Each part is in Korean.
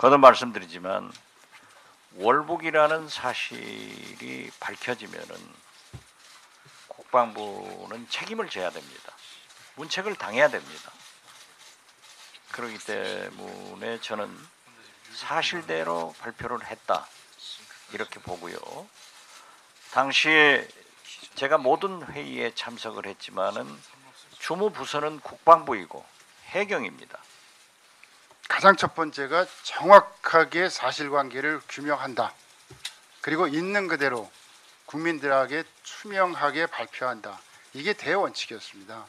거듭 말씀드리지만 월북이라는 사실이 밝혀지면은 국방부는 책임을 져야 됩니다. 문책을 당해야 됩니다. 그렇기 때문에 저는 사실대로 발표를 했다 이렇게 보고요. 당시에 제가 모든 회의에 참석을 했지만은 주무부서는 국방부이고 해경입니다. 가장 첫 번째가 정확하게 사실관계를 규명한다. 그리고 있는 그대로 국민들에게 투명하게 발표한다. 이게 대원칙이었습니다.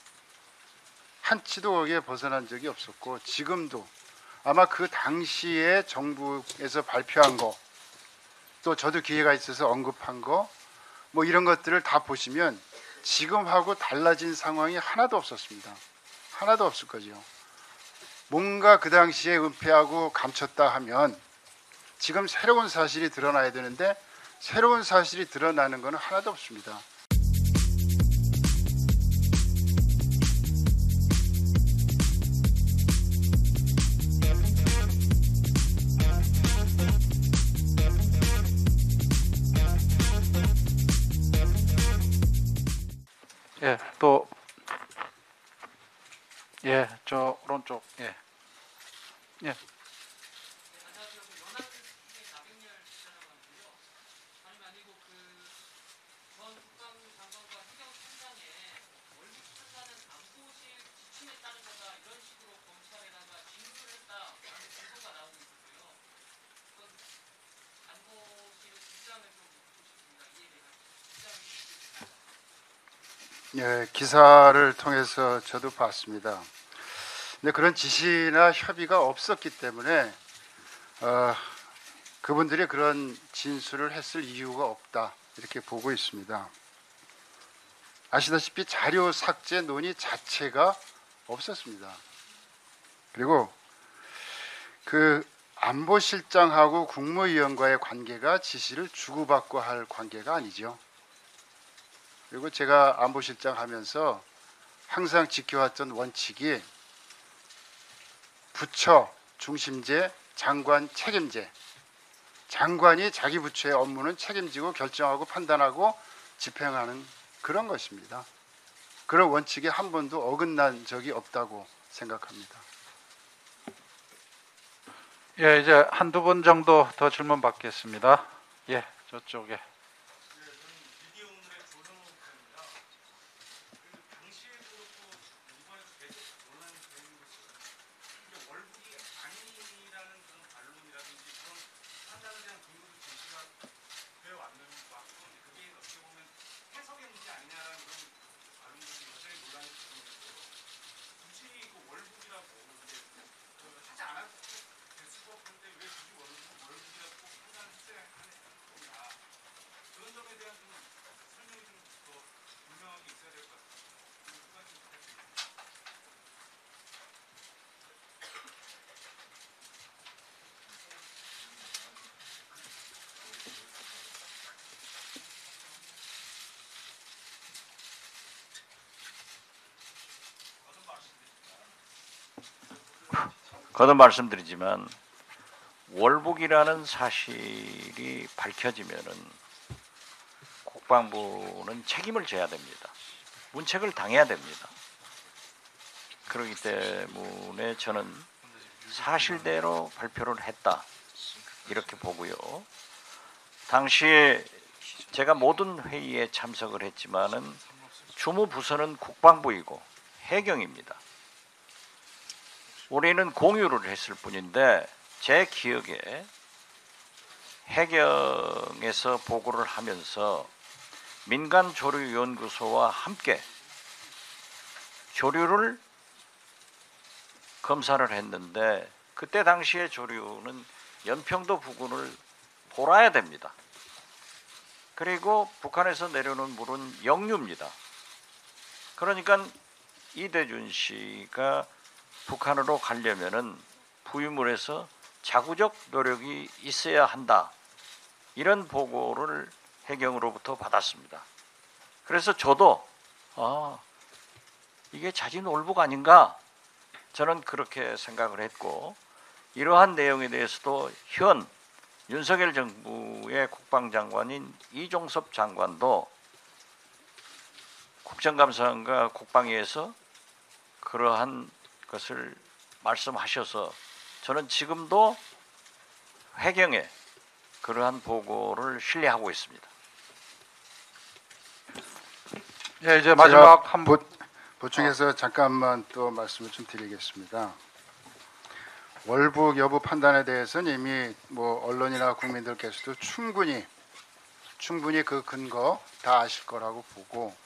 한치도 거기에 벗어난 적이 없었고 지금도 아마 그 당시에 정부에서 발표한 거, 또 저도 기회가 있어서 언급한 거, 뭐 이런 것들을 다 보시면 지금하고 달라진 상황이 하나도 없었습니다. 하나도 없을 거죠. 뭔가 그 당시에 은폐하고 감췄다 하면 지금 새로운 사실이 드러나야 되는데 새로운 사실이 드러나는 것은 하나도 없습니다. 예, 또 예, 저 오른쪽 예. 예. 예, 기사를 통해서 저도 봤습니다. 근데 그런 지시나 협의가 없었기 때문에 그분들이 그런 진술을 했을 이유가 없다 이렇게 보고 있습니다. 아시다시피 자료 삭제 논의 자체가 없었습니다. 그리고 그 안보실장하고 국무위원과의 관계가 지시를 주고받고 할 관계가 아니죠. 그리고 제가 안보실장 하면서 항상 지켜왔던 원칙이 부처 중심제, 장관 책임제. 장관이 자기 부처의 업무는 책임지고 결정하고 판단하고 집행하는 그런 것입니다. 그런 원칙에 한 번도 어긋난 적이 없다고 생각합니다. 예, 이제 한두 분 정도 더 질문 받겠습니다. 예, 저쪽에. 거듭 말씀드리지만 월북이라는 사실이 밝혀지면은 국방부는 책임을 져야 됩니다. 문책을 당해야 됩니다. 그렇기 때문에 저는 사실대로 발표를 했다 이렇게 보고요. 당시에 제가 모든 회의에 참석을 했지만은 주무부서는 국방부이고 해경입니다. 우리는 공유를 했을 뿐인데 제 기억에 해경에서 보고를 하면서 민간조류연구소와 함께 조류를 검사를 했는데 그때 당시의 조류는 연평도 부근을 돌아야 됩니다. 그리고 북한에서 내려오는 물은 역류입니다. 그러니까 이대준 씨가 북한으로 가려면은 부유물에서 자구적 노력이 있어야 한다. 이런 보고를 해경으로부터 받았습니다. 그래서 저도 이게 자진 월북 아닌가? 저는 그렇게 생각을 했고 이러한 내용에 대해서도 현 윤석열 정부의 국방장관인 이종섭 장관도 국정감사관과 국방위에서 그러한 것을 말씀하셔서 저는 지금도 회경에 그러한 보고를 신뢰하고 있습니다. 예, 이제 마지막 제가 한 분. 보충해서 잠깐만 또 말씀을 좀 드리겠습니다. 월북 여부 판단에 대해서는 이미 뭐 언론이나 국민들께서도 충분히 그 근거 다 아실 거라고 보고,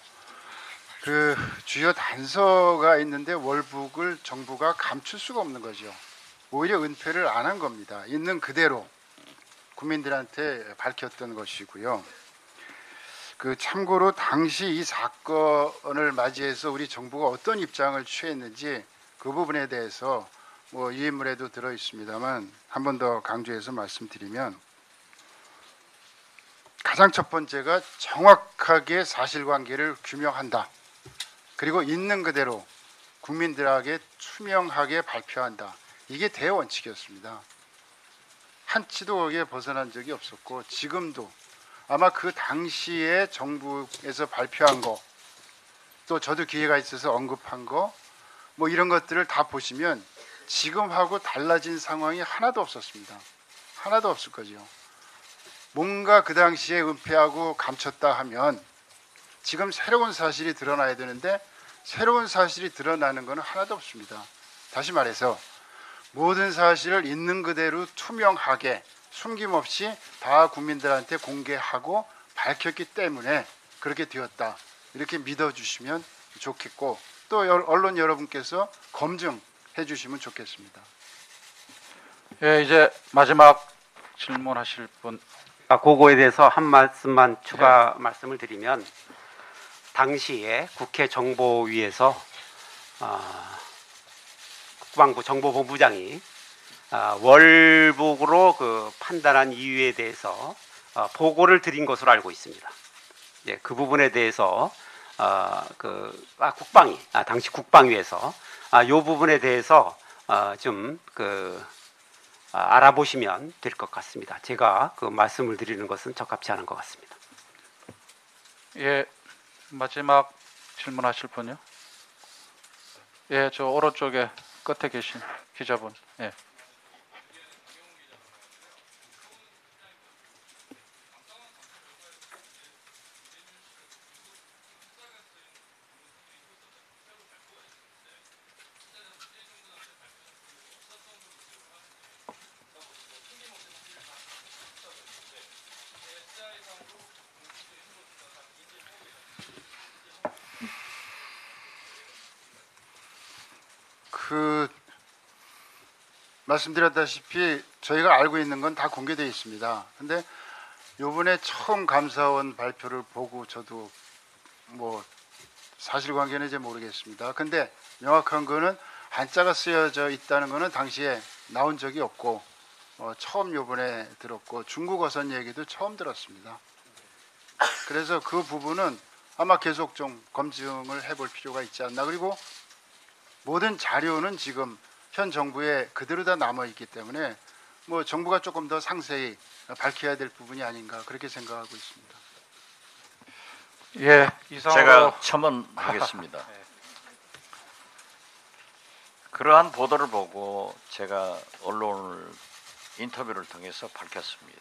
그 주요 단서가 있는데 월북을 정부가 감출 수가 없는 거죠. 오히려 은폐를 안 한 겁니다. 있는 그대로 국민들한테 밝혔던 것이고요. 그 참고로 당시 이 사건을 맞이해서 우리 정부가 어떤 입장을 취했는지 그 부분에 대해서 뭐 유인물에도 들어 있습니다만 한 번 더 강조해서 말씀드리면, 가장 첫 번째가 정확하게 사실관계를 규명한다. 그리고 있는 그대로 국민들에게 투명하게 발표한다. 이게 대원칙이었습니다. 한치도 거기에 벗어난 적이 없었고, 지금도 아마 그 당시에 정부에서 발표한 거, 또 저도 기회가 있어서 언급한 거, 뭐 이런 것들을 다 보시면 지금하고 달라진 상황이 하나도 없었습니다. 하나도 없을 거죠. 뭔가 그 당시에 은폐하고 감췄다 하면 지금 새로운 사실이 드러나야 되는데 새로운 사실이 드러나는 것은 하나도 없습니다. 다시 말해서 모든 사실을 있는 그대로 투명하게 숨김없이 다 국민들한테 공개하고 밝혔기 때문에 그렇게 되었다. 이렇게 믿어주시면 좋겠고, 또 언론 여러분께서 검증해 주시면 좋겠습니다. 예, 이제 마지막 질문하실 분. 그거에 대해서 한 말씀만 추가 말씀을 드리면, 당시에 국회 정보위에서 국방부 정보본부장이 월북으로 그 판단한 이유에 대해서 보고를 드린 것으로 알고 있습니다. 예, 그 부분에 대해서 국방위 당시 국방위에서 이 부분에 대해서 좀 알아보시면 될 것 같습니다. 제가 그 말씀을 드리는 것은 적합치 않은 것 같습니다. 예, 마지막 질문하실 분요. 예, 저 오른쪽에 끝에 계신 기자분. 예. 말씀드렸다시피 저희가 알고 있는 건 다 공개되어 있습니다. 근데 요번에 처음 감사원 발표를 보고 저도 뭐 사실관계는 이제 모르겠습니다. 근데 명확한 거는 한자가 쓰여져 있다는 거는 당시에 나온 적이 없고 처음 요번에 들었고, 중국어선 얘기도 처음 들었습니다. 그래서 그 부분은 아마 계속 좀 검증을 해볼 필요가 있지 않나. 그리고 모든 자료는 지금 현 정부에 그대로 다 남아있기 때문에 뭐 정부가 조금 더 상세히 밝혀야 될 부분이 아닌가, 그렇게 생각하고 있습니다. 예, 이상으로 제가 첨언하겠습니다. 그러한 보도를 보고 제가 언론을 인터뷰를 통해서 밝혔습니다.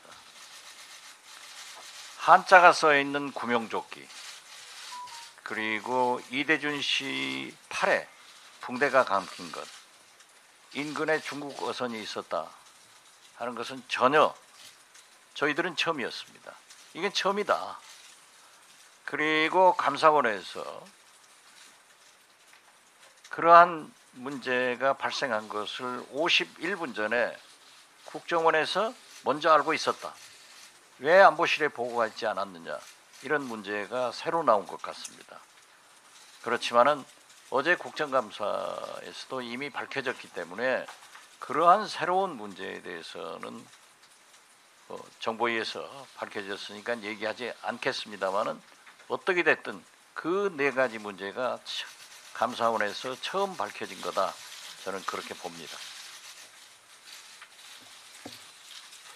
한자가 써 있는 구명조끼, 그리고 이대준 씨 팔에 붕대가 감긴 것, 인근에 중국 어선이 있었다 하는 것은 전혀 저희들은 처음이었습니다. 이건 처음이다. 그리고 감사원에서 그러한 문제가 발생한 것을 51분 전에 국정원에서 먼저 알고 있었다. 왜 안보실에 보고가 있지 않았느냐, 이런 문제가 새로 나온 것 같습니다. 그렇지만은 어제 국정감사에서도 이미 밝혀졌기 때문에 그러한 새로운 문제에 대해서는 정보위에서 밝혀졌으니까 얘기하지 않겠습니다만은, 어떻게 됐든 그 네 가지 문제가 감사원에서 처음 밝혀진 거다, 저는 그렇게 봅니다.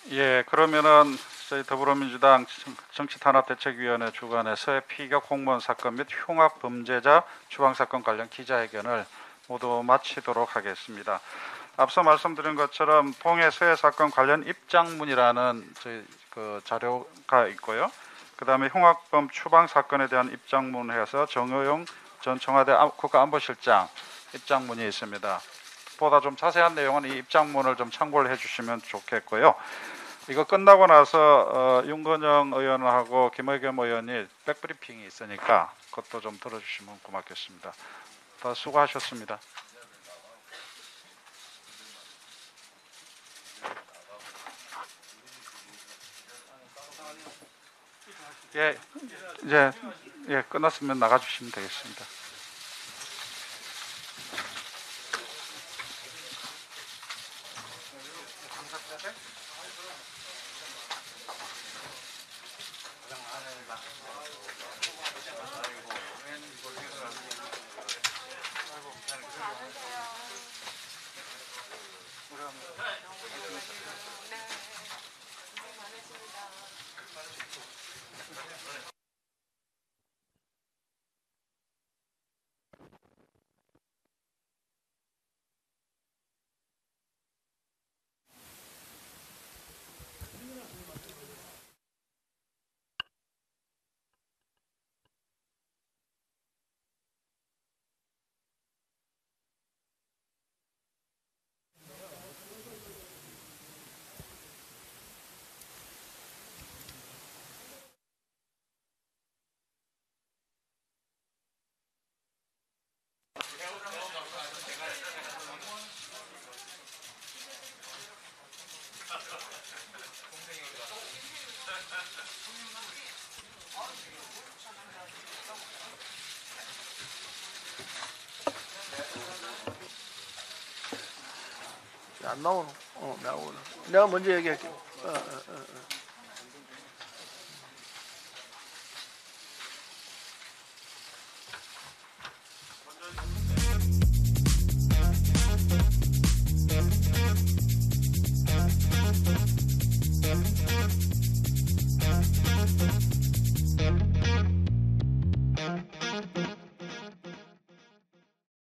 예, 그러면은 저희 더불어민주당 정치탄압대책위원회 주관해서의 피격 공무원 사건 및 흉악 범죄자 추방 사건 관련 기자회견을 모두 마치도록 하겠습니다. 앞서 말씀드린 것처럼 동해 서해 사건 관련 입장문이라는 저희 그 자료가 있고요. 그다음에 흉악범 추방 사건에 대한 입장문해서 정의용 전 청와대 국가안보실장 입장문이 있습니다. 보다 좀 자세한 내용은 이 입장문을 좀 참고를 해주시면 좋겠고요. 이거 끝나고 나서 윤건영 의원하고 김의겸 의원이 백브리핑이 있으니까 그것도 좀 들어주시면 고맙겠습니다. 다 수고하셨습니다. 예, 이제 끝났으면 나가주시면 되겠습니다. 안 나오노? 나오노. 내가 먼저 얘기할게.